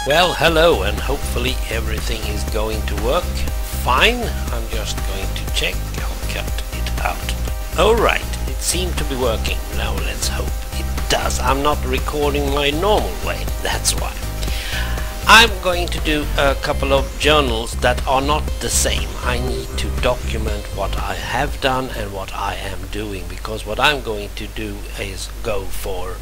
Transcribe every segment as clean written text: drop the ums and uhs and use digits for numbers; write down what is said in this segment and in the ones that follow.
Well, hello, and hopefully everything is going to work fine. I'm just going to check. I'll cut it out. Alright, it seemed to be working. Now let's hope it does. I'm not recording my normal way, that's why. I'm going to do a couple of journals that are not the same. I need to document what I have done and what I am doing, because what I'm going to do is go for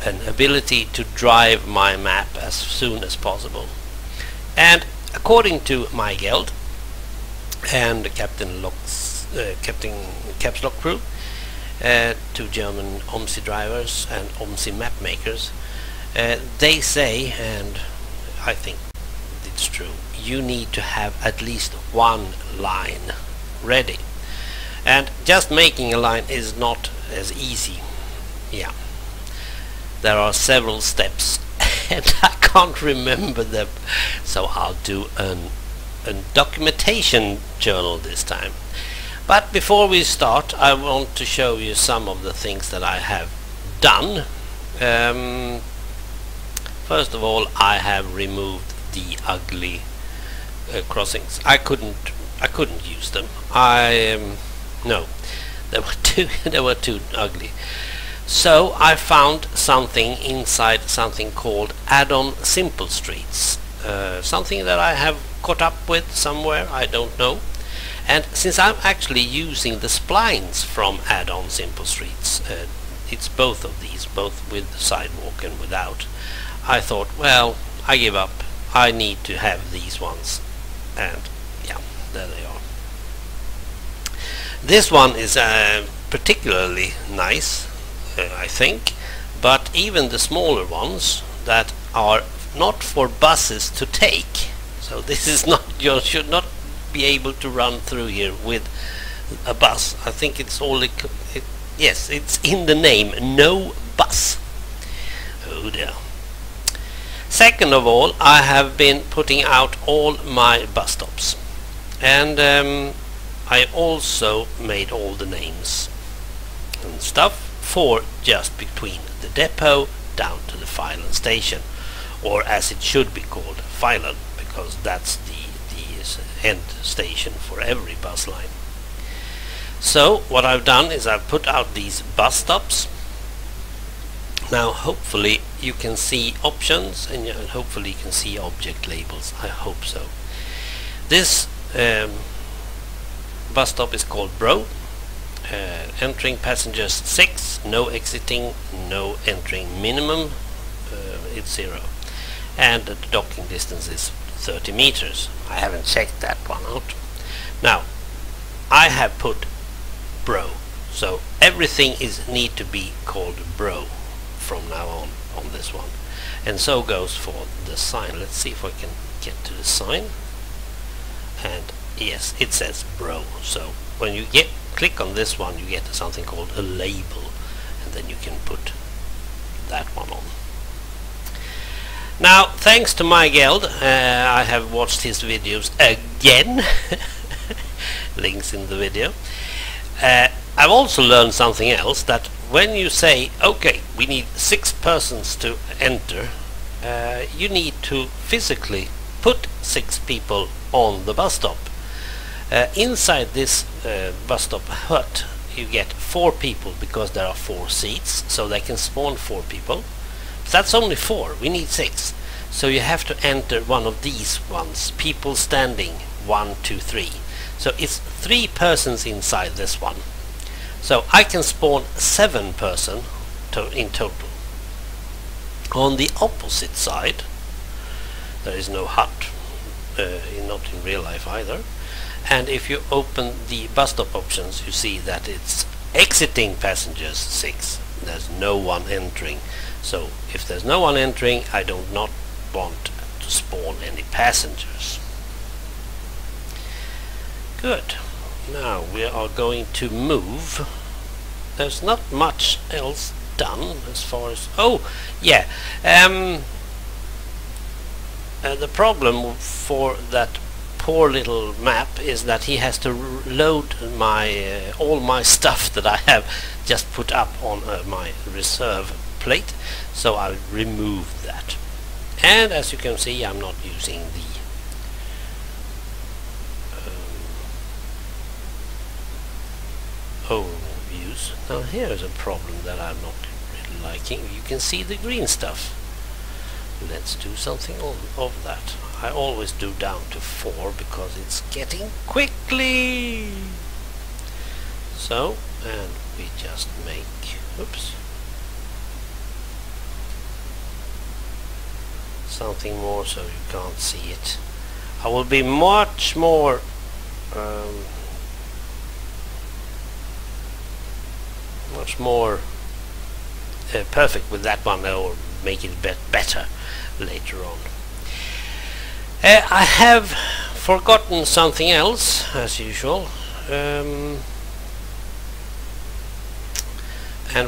an ability to drive my map as soon as possible. And according to my guild and Captain Caps Lock crew, two German OMSI drivers and OMSI map makers, they say, and I think it's true, you need to have at least one line ready. And just making a line is not as easy. Yeah. There are several steps and I can't remember them, so I'll do a documentation journal this time. But before we start, I want to show you some of the things that I have done. First of all, I have removed the ugly crossings. I couldn't use them. No, they were too ugly. So I found something inside something called add-on simple streets, something that I have caught up with somewhere, I don't know. And since I'm actually using the splines from add-on simple streets, it's both of these, both with the sidewalk and without, I thought, well, I give up, I need to have these ones, and yeah, there they are. This one is particularly nice, I think, but even the smaller ones that are not for buses to take, so this is not, you should not be able to run through here with a bus. I think it's only, yes, it's in the name, no bus. Oh dear. Second of all, I have been putting out all my bus stops, and I also made all the names and stuff for just between the depot down to the Fellon station, or as it should be called, Fellon, because that's the end station for every bus line. So what I've done is I've put out these bus stops. Now hopefully you can see options, and hopefully you can see object labels. I hope so. This bus stop is called Bro. Entering passengers 6, no exiting, no entering minimum, it's 0, and the docking distance is 30 meters. I haven't checked that one out. Now I have put Bro, so everything need to be called Bro from now on this one, and so goes for the sign. Let's see if I can get to the sign, and yes, it says Bro. So when you click on this one, you get something called a label, and then you can put that one on. Now, thanks to my guild, I have watched his videos again. Links in the video. I've also learned something else, that when you say, okay, we need 6 persons to enter, you need to physically put 6 people on the bus stop. Inside this bus stop hut, you get 4 people, because there are 4 seats, so they can spawn 4 people. But that's only 4, we need 6. So you have to enter one of these ones, people standing, 1, 2, 3. So it's 3 persons inside this one. So I can spawn 7 person in total. On the opposite side, there is no hut, not in real life either. And if you open the bus stop options, you see that it's exiting passengers 6. There's no one entering. So if there's no one entering, I do not want to spawn any passengers. Good. Now we are going to move. There's not much else done as far as... oh, yeah. The problem for that poor little map is that he has to load my all my stuff that I have just put up on my reserve plate, so I'll remove that. And as you can see, I'm not using the overviews. Now here's a problem that I'm not really liking. You can see the green stuff. Let's do something of that. I always do down to 4 because it's getting quickly. So, and we just make, oops, something more so you can't see it. I will be much more perfect with that one, or make it better later on. I have forgotten something else, as usual, and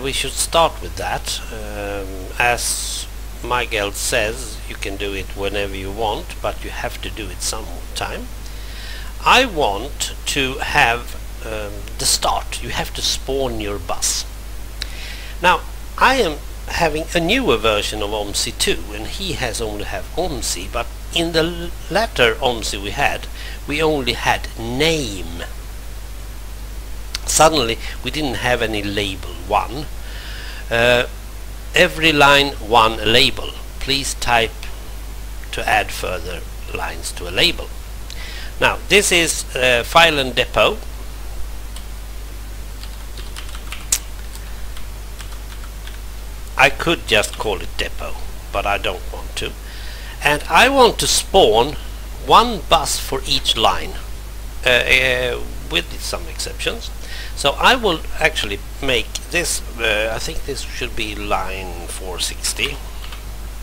we should start with that. As Miguel says, you can do it whenever you want, but you have to do it sometime. I want to have the start. You have to spawn your bus. Now, I am having a newer version of OMSI 2, and he has only have OMSI, but in the latter OMSI we only had name. Suddenly we didn't have any label 1. Every line 1 label. Please type to add further lines to a label. Now this is file and depot. I could just call it depot, but I don't want to. And I want to spawn 1 bus for each line, with some exceptions. So I will actually make this, I think this should be line 460.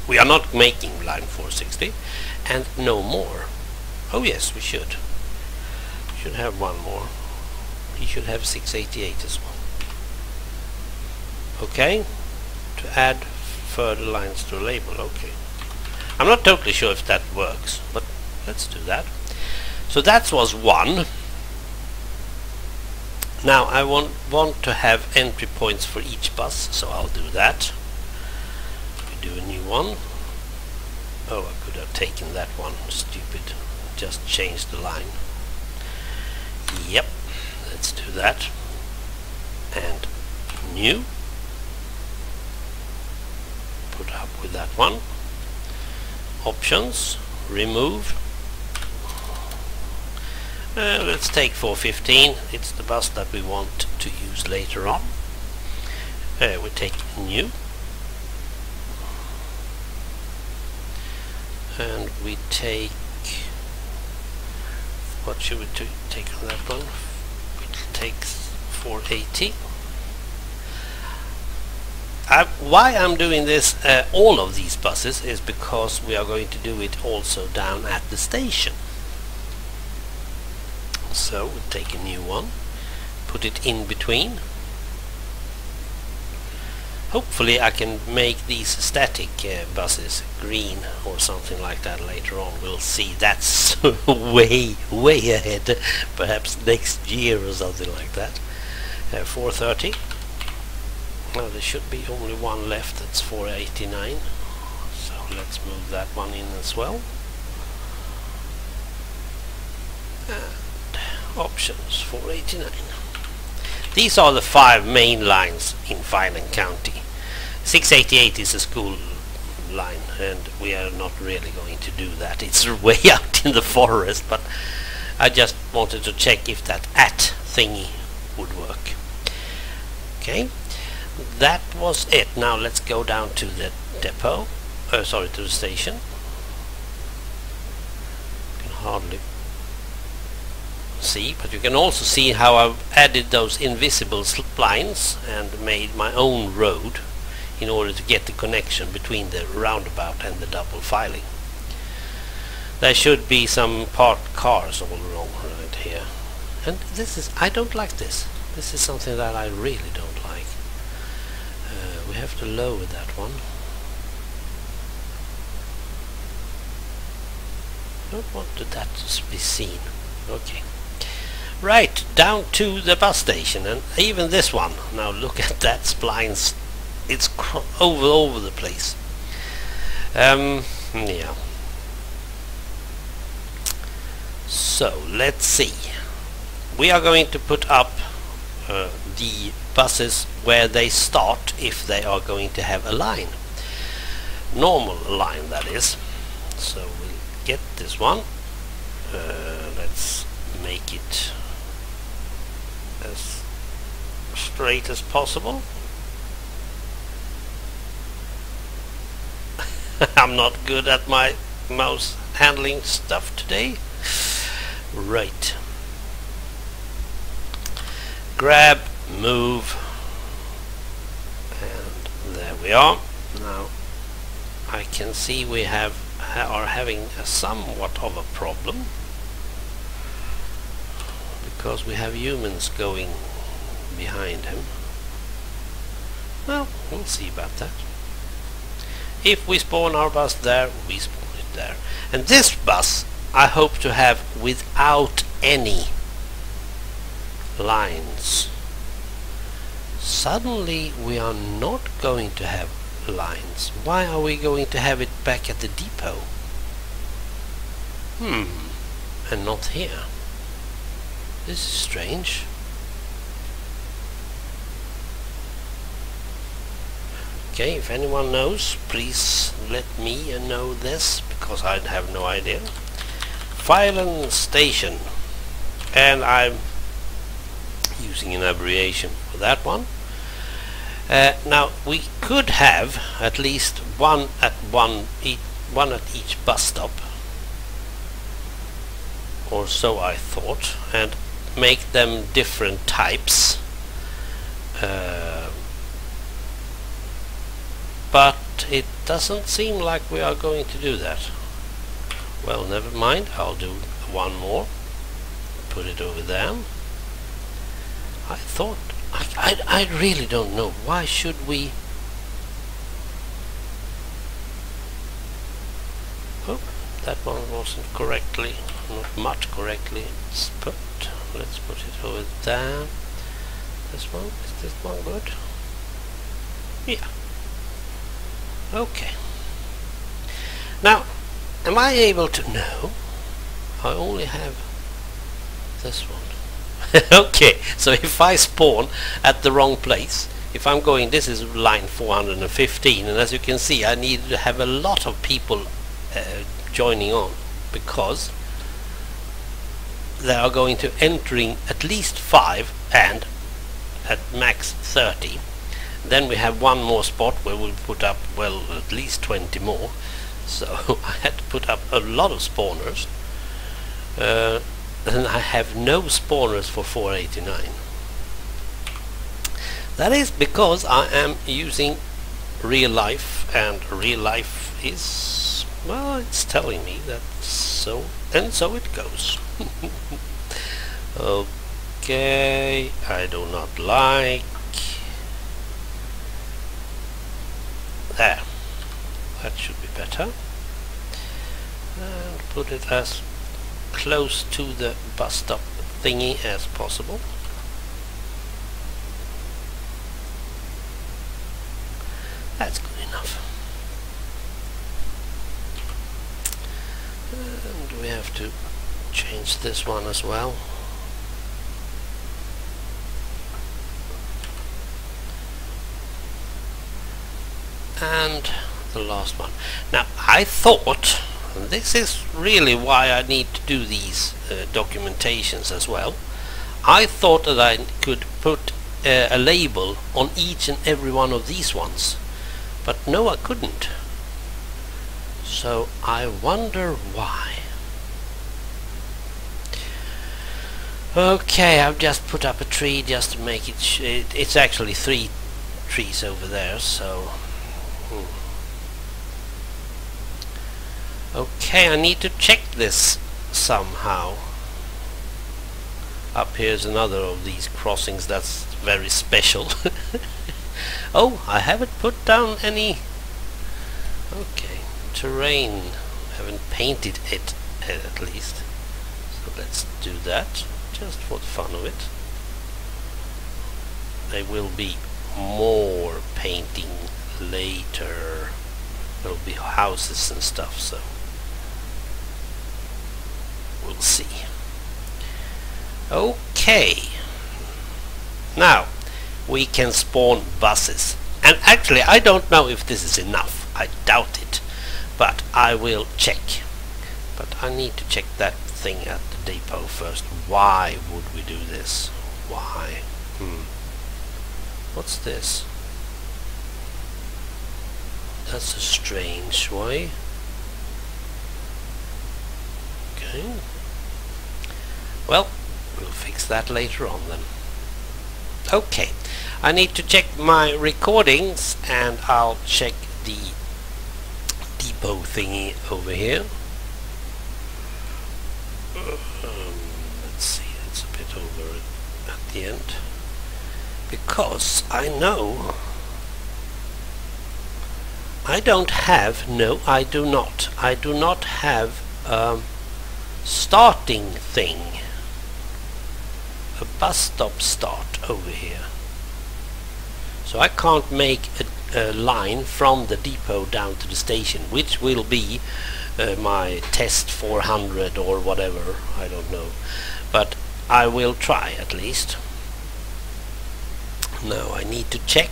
We are not making line 460, and no more. Oh yes, we should. We should have 1 more. He should have 688 as well. Okay. To add further lines to a label. Okay, I'm not totally sure if that works, but let's do that. So that was 1. Now I want to have entry points for each bus, so I'll do that. We do a new one. Oh, I could have taken that one. Stupid. Just change the line. Yep, let's do that. And new. Put up with that one. Options, remove. Let's take 415. It's the bus that we want to use later on. We take new, and we take, what should we take on that one? We'll take 480. Why I'm doing this, all of these buses, is because we are going to do it also down at the station. So we'll take a new one, put it in between. Hopefully I can make these static buses green or something like that later on. We'll see. That's way ahead, perhaps next year or something like that. 430. Now there should be only 1 left. That's 489. So let's move that one in as well. And options 489. These are the 5 main lines in Fellon County. 688 is a school line, and we are not really going to do that. It's way out in the forest, but I just wanted to check if that @ thingy would work. Okay, that was it. Now let's go down to the depot, sorry, to the station. You can hardly see, but you can also see how I've added those invisible lines and made my own road in order to get the connection between the roundabout and the double filing. There should be some parked cars all along right here, and this is, I don't like this. This is something that I really don't like. We have to lower that one. I don't want that to be seen. Okay. Right, down to the bus station, and even this one. Now look at that splines. It's over the place. Yeah. So let's see. We are going to put up the buses where they start if they are going to have a line. Normal line, that is. So we'll get this one. Let's make it as straight as possible. I'm not good at my mouse handling stuff today. Right. Grab, move, and there we are. Now I can see we are having a somewhat of a problem because we have humans going behind him. Well, we'll see about that. If we spawn our bus there, we spawn it there. And this bus I hope to have without any lines. Suddenly we are not going to have lines. Why are we going to have it back at the depot? And not here. This is strange. Okay, if anyone knows, please let me know this, because I have no idea. Fellonius station, and I'm using an abbreviation for that one. Now we could have at least one at each bus stop, or so I thought, and make them different types. But it doesn't seem like we are going to do that. Well, never mind, I'll do one more. Put it over there. I thought, I really don't know. Why should we? Oh, that one wasn't correctly, not much correctly put. Let's put it over there. This one, is this one good? Yeah. Okay. Now, am I able to? No. I only have this one. Okay, so if I spawn at the wrong place, if I'm going, this is line 415, and as you can see I need to have a lot of people joining on, because they are going to entering at least 5 and at max 30. Then we have one more spot where we'll put up, well, at least 20 more. So I had to put up a lot of spawners. And I have no spawners for 489. That is because I am using real life, and real life is, well, it's telling me that so, and so it goes. Okay, I do not like. There, that should be better. And put it as close to the bus stop thingy as possible. That's good enough. And we have to change this one as well. And the last one. Now I thought, and this is really why I need to do these documentations as well, I thought that I could put a label on each and every one of these ones, but no, I couldn't. So I wonder why. Okay, I've just put up a tree just to make it it's actually 3 trees over there, so okay, I need to check this somehow. Up here's another of these crossings that's very special. Oh, I haven't put down any. Okay, terrain. Haven't painted it at least. So let's do that, just for the fun of it. There will be more painting later. There'll be houses and stuff, so we'll see. Okay, now we can spawn buses, and actually I don't know if this is enough. I doubt it, but I will check. But I need to check that thing at the depot first. Why would we do this? Why? What's this? That's a strange way. Okay. Well, we'll fix that later on then. Okay, I need to check my recordings, and I'll check the depot thingy over here. Let's see, it's a bit over at the end, because I know I don't have, no I do not have starting thing, a bus stop start over here, so I can't make a line from the depot down to the station, which will be my test 400 or whatever, I don't know, but I will try at least. Now I need to check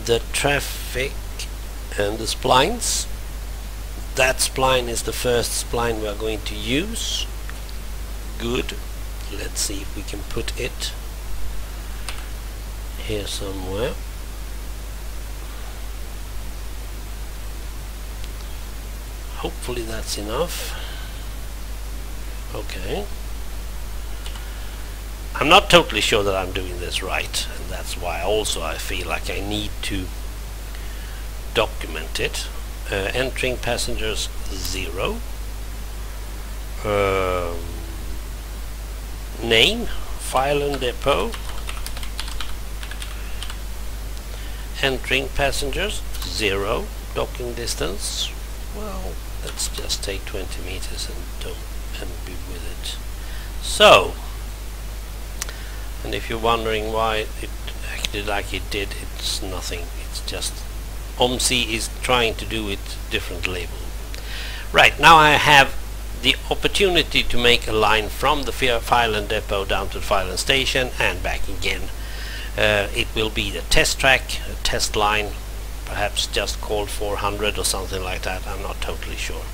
the traffic and the splines. That spline is the first spline we are going to use. Good. Let's see if we can put it here somewhere. Hopefully that's enough. Okay. I'm not totally sure that I'm doing this right, and that's why also I feel like I need to document it. Entering passengers 0. Name, file and depot. Entering passengers 0. Docking distance, well, let's just take 20 meters and be with it. So, and if you're wondering why it acted like it did, it's nothing. It's just OMSI is trying to do it different label. Right, now I have the opportunity to make a line from the file and depot down to the file and station and back again. It will be the test track, a test line, perhaps just called 400 or something like that. I'm not totally sure.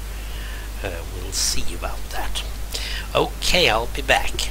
We'll see about that. Okay, I'll be back.